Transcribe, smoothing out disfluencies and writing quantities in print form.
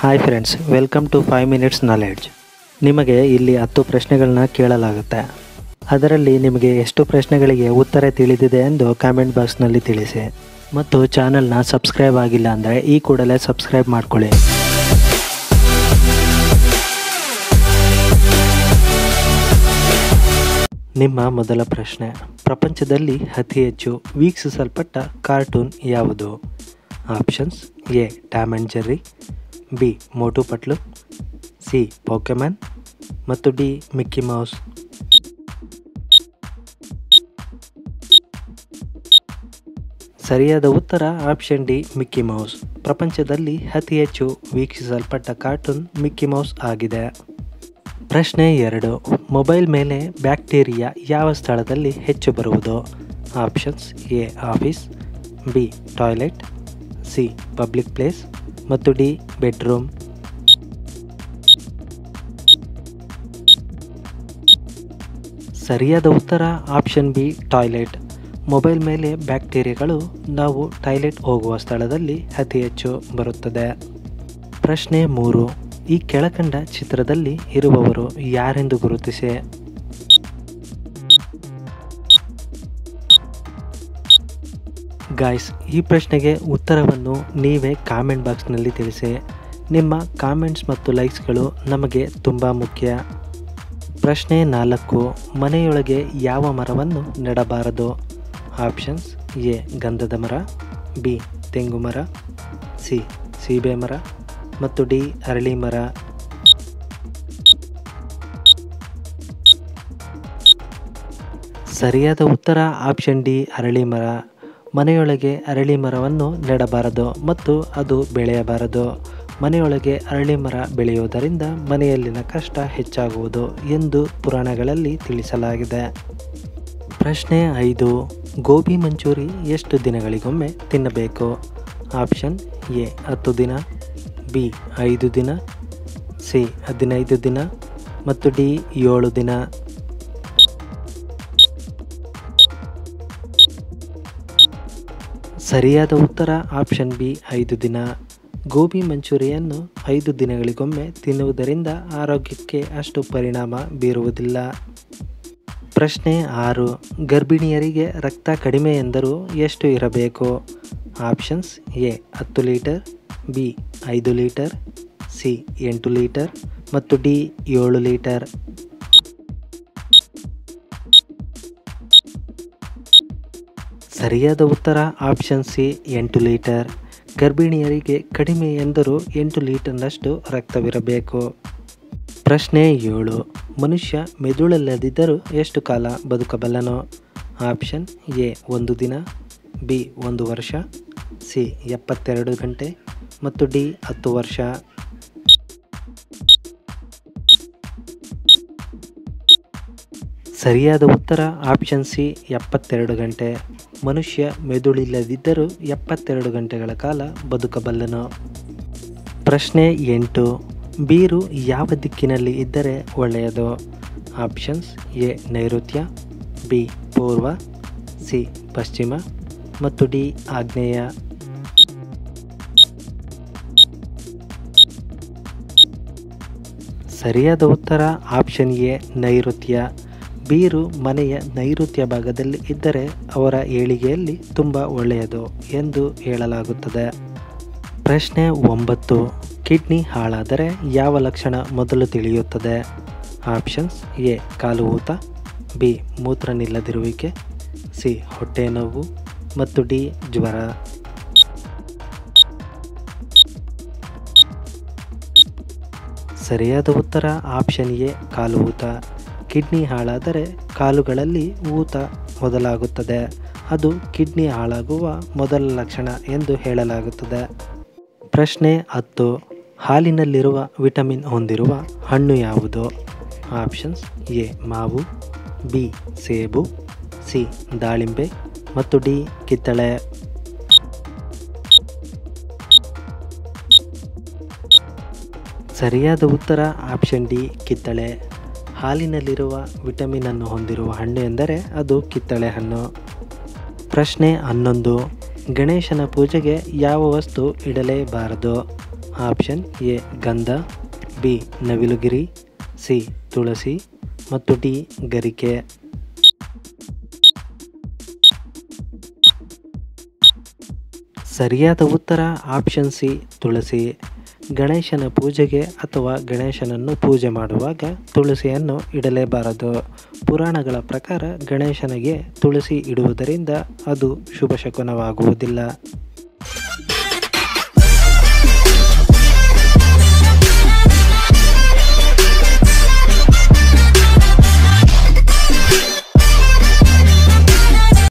Hi friends, welcome to 5 minutes knowledge. ನಿಮಗೆ ಇಲ್ಲಿ 10 ಪ್ರಶ್ನೆಗಳನ್ನ ಕೇಳಲಾಗುತ್ತೆ. ಅದರಲ್ಲಿ ನಿಮಗೆ ಎಷ್ಟು ಪ್ರಶ್ನೆಗಳಿಗೆ ಉತ್ತರ ತಿಳಿದಿದೆ ಎಂದು ಕಾಮೆಂಟ್ ಬಾಕ್ಸ್ನಲ್ಲಿ ತಿಳಿಸಿ. ಮತ್ತು ಚಾನಲ್ನ ಸಬ್ಸ್ಕ್ರೈಬ್ ಆಗಿಲ್ಲ ಅಂದರೆ ಈ ಕೂಡಲೇ ಸಬ್ಸ್ಕ್ರೈಬ್ ಮಾಡ್ಕೊಳ್ಳಿ. ನಿಮ್ಮ ಮೊದಲ ಪ್ರಶ್ನೆ: ಪ್ರಪಂಚದಲ್ಲಿ ಅತಿ ಹೆಚ್ಚು ವೀಕ್ಷಿಸಲ್ಪಟ್ಟ ಕಾರ್ಟೂನ್ ಯಾವುದು? Options: A Tom and Jerry, B Motu Patlu, C Pokemon ಮತ್ತು ಡಿ ಮಿಕ್ಕಿ ಮೌಸ್. ಸರಿಯಾದ ಉತ್ತರ ಆಪ್ಷನ್ ಡಿ ಮಿಕ್ಕಿ ಮೌಸ್. ಪ್ರಪಂಚದಲ್ಲಿ ಅತಿ ಹೆಚ್ಚು ವೀಕ್ಷಿಸಲ್ಪಟ್ಟ ಕಾರ್ಟೂನ್ ಮಿಕ್ಕಿ ಮೌಸ್ ಆಗಿದೆ. ಪ್ರಶ್ನೆ 2: ಮೊಬೈಲ್ ಮೇಲೆ ಬ್ಯಾಕ್ಟೀರಿಯಾ ಯಾವ ಸ್ಥಳದಲ್ಲಿ ಹೆಚ್ಚು ಬರುವುದು? Options: A office, B toilet, C public place ಮತ್ತು ಡಿ ಬೆಡ್ರೂಮ್. ಸರಿಯಾದ ಉತ್ತರ ಆಪ್ಷನ್ ಬಿ ಟಾಯ್ಲೆಟ್. ಮೊಬೈಲ್ ಮೇಲೆ ಬ್ಯಾಕ್ಟೀರಿಯಾಗಳು ನಾವು ಟಾಯ್ಲೆಟ್ ಹೋಗುವ ಸ್ಥಳದಲ್ಲಿ ಅತಿ ಹೆಚ್ಚು ಬರುತ್ತದೆ. ಪ್ರಶ್ನೆ 3: ಈ ಕೆಳಕಂಡ ಚಿತ್ರದಲ್ಲಿ ಇರುವವರು ಯಾರೆಂದು ಗುರುತಿಸಿ? ಗಾಯ್ಸ್, ಈ ಪ್ರಶ್ನೆಗೆ ಉತ್ತರವನ್ನು ನೀವೇ ಕಾಮೆಂಟ್ ಬಾಕ್ಸ್ನಲ್ಲಿ ತಿಳಿಸಿ. ನಿಮ್ಮ ಕಾಮೆಂಟ್ಸ್ ಮತ್ತು ಲೈಕ್ಸ್ಗಳು ನಮಗೆ ತುಂಬ ಮುಖ್ಯ. ಪ್ರಶ್ನೆ 4: ಮನೆಯೊಳಗೆ ಯಾವ ಮರವನ್ನು ನೆಡಬಾರದು? ಆಪ್ಷನ್ಸ್: ಎ ಗಂಧದ ಮರ, ಬಿ ತೆಂಗು ಮರ, ಸಿ ಸೀಬೆ ಮರ ಮತ್ತು ಡಿ ಅರಳಿ ಮರ. ಸರಿಯಾದ ಉತ್ತರ ಆಪ್ಷನ್ ಡಿ ಅರಳಿ ಮರ. ಮನೆಯೊಳಗೆ ಅರಳಿ ಮರವನ್ನು ನೆಡಬಾರದು ಮತ್ತು ಅದು ಬೆಳೆಯಬಾರದು. ಮನೆಯೊಳಗೆ ಅರಳಿ ಮರ ಬೆಳೆಯುವುದರಿಂದ ಮನೆಯಲ್ಲಿನ ಕಷ್ಟ ಹೆಚ್ಚಾಗುವುದು ಎಂದು ಪುರಾಣಗಳಲ್ಲಿ ತಿಳಿಸಲಾಗಿದೆ. ಪ್ರಶ್ನೆ 5: ಗೋಬಿ ಮಂಚೂರಿ ಎಷ್ಟು ದಿನಗಳಿಗೊಮ್ಮೆ ತಿನ್ನಬೇಕು? ಆಪ್ಷನ್: ಎ 10 ದಿನ, ಬಿ 5 ದಿನ, ಸಿ 15 ದಿನ ಮತ್ತು ಡಿ 7 ದಿನ. ಸರಿಯಾದ ಉತ್ತರ ಆಪ್ಷನ್ ಬಿ 5 ದಿನ. ಗೋಬಿ ಮಂಚೂರಿಯನ್ನು 5 ದಿನಗಳಿಗೊಮ್ಮೆ ತಿನ್ನುವುದರಿಂದ ಆರೋಗ್ಯಕ್ಕೆ ಅಷ್ಟು ಪರಿಣಾಮ ಬೀರುವುದಿಲ್ಲ. ಪ್ರಶ್ನೆ 6: ಗರ್ಭಿಣಿಯರಿಗೆ ರಕ್ತ ಕಡಿಮೆ ಎಂದರೂ ಎಷ್ಟು ಇರಬೇಕು? Options: A 10 litre, B 5 litre, C 8 litre ಮತ್ತು ಡಿ 7 ಲೀಟರ್. ಸರಿಯಾದ ಉತ್ತರ ಆಪ್ಷನ್ ಸಿ 8 ಲೀಟರ್. ಗರ್ಭಿಣಿಯರಿಗೆ ಕಡಿಮೆ ಎಂದರೂ 8 ಲೀಟರ್ನಷ್ಟು ರಕ್ತವಿರಬೇಕು. ಪ್ರಶ್ನೆ 7: ಮನುಷ್ಯ ಮೆದುಳಿಲ್ಲದಿದ್ದರೂ ಎಷ್ಟು ಕಾಲ ಬದುಕಬಲ್ಲನು? ಆಪ್ಷನ್: ಎ 1 ದಿನ, ಬಿ 1 ವರ್ಷ, ಸಿ 72 ಗಂಟೆ ಮತ್ತು ಡಿ 10 ವರ್ಷ. ಸರಿಯಾದ ಉತ್ತರ ಆಪ್ಷನ್ ಸಿ 72 ಗಂಟೆ. ಮನುಷ್ಯ ಮೆದುಳಿಲ್ಲದಿದ್ದರೂ 72 ಗಂಟೆಗಳ ಕಾಲ ಬದುಕಬಲ್ಲನು. ಪ್ರಶ್ನೆ 8: ಬೀರು ಯಾವ ದಿಕ್ಕಿನಲ್ಲಿ ಇದ್ದರೆ ಒಳ್ಳೆಯದು? ಆಪ್ಷನ್ಸ್: ಎ ನೈಋತ್ಯ, ಬಿ ಪೂರ್ವ, ಸಿ ಪಶ್ಚಿಮ ಮತ್ತು ಡಿ ಆಗ್ನೇಯ. ಸರಿಯಾದ ಉತ್ತರ ಆಪ್ಷನ್ ಎ ನೈಋತ್ಯ. ಬೀರು ಮನೆಯ ನೈಋತ್ಯ ಭಾಗದಲ್ಲಿ ಇದ್ದರೆ ಅವರ ಏಳಿಗೆಯಲ್ಲಿ ತುಂಬ ಒಳ್ಳೆಯದು ಎಂದು ಹೇಳಲಾಗುತ್ತದೆ. ಪ್ರಶ್ನೆ 9: ಕಿಡ್ನಿ ಹಾಳಾದರೆ ಯಾವ ಲಕ್ಷಣ ಮೊದಲು ತಿಳಿಯುತ್ತದೆ? ಆಪ್ಷನ್ಸ್: ಎ ಕಾಲು ಊತ, ಬಿ ಮೂತ್ರ ನಿಲ್ಲದಿರುವಿಕೆ, ಸಿ ಹೊಟ್ಟೆ ನೋವು ಮತ್ತು ಡಿ ಜ್ವರ. ಸರಿಯಾದ ಉತ್ತರ ಆಪ್ಷನ್ ಎ ಕಾಲು ಊತ. ಕಿಡ್ನಿ ಹಾಳಾದರೆ ಕಾಲುಗಳಲ್ಲಿ ಊತ ಮೊದಲಾಗುತ್ತದೆ. ಅದು ಕಿಡ್ನಿ ಹಾಳಾಗುವ ಮೊದಲ ಲಕ್ಷಣ ಎಂದು ಹೇಳಲಾಗುತ್ತದೆ. ಪ್ರಶ್ನೆ 10: ಹಾಲಿನಲ್ಲಿರುವ ವಿಟಮಿನ್ ಹೊಂದಿರುವ ಹಣ್ಣು ಯಾವುದು? ಆಪ್ಷನ್ಸ್: ಎ ಮಾವು, ಬಿ ಸೇಬು, ಸಿ ದಾಳಿಂಬೆ ಮತ್ತು ಡಿ ಕಿತ್ತಳೆ. ಸರಿಯಾದ ಉತ್ತರ ಆಪ್ಷನ್ ಡಿ ಕಿತ್ತಳೆ. ಹಾಲಿನಲ್ಲಿರುವ ವಿಟಮಿನ್ ಅನ್ನು ಹೊಂದಿರುವ ಹಣ್ಣು ಎಂದರೆ ಅದು ಕಿತ್ತಳೆ ಹಣ್ಣು. ಪ್ರಶ್ನೆ 11: ಗಣೇಶನ ಪೂಜೆಗೆ ಯಾವ ವಸ್ತು ಇಡಲೇಬಾರದು? ಆಪ್ಷನ್ ಎ ಗಂಧ, ಬಿ ನವಿಲುಗಿರಿ, ಸಿ ತುಳಸಿ ಮತ್ತು ಡಿ ಗರಿಕೆ. ಸರಿಯಾದ ಉತ್ತರ ಆಪ್ಷನ್ ಸಿ ತುಳಸಿ. ಗಣೇಶನ ಪೂಜೆಗೆ ಅಥವಾ ಗಣೇಶನನ್ನು ಪೂಜೆ ಮಾಡುವಾಗ ತುಳಸಿಯನ್ನು ಇಡಲೇಬಾರದು. ಪುರಾಣಗಳ ಪ್ರಕಾರ ಗಣೇಶನಿಗೆ ತುಳಸಿ ಇಡುವುದರಿಂದ ಅದು ಶುಭ ಶಕುನವಾಗುವುದಿಲ್ಲ.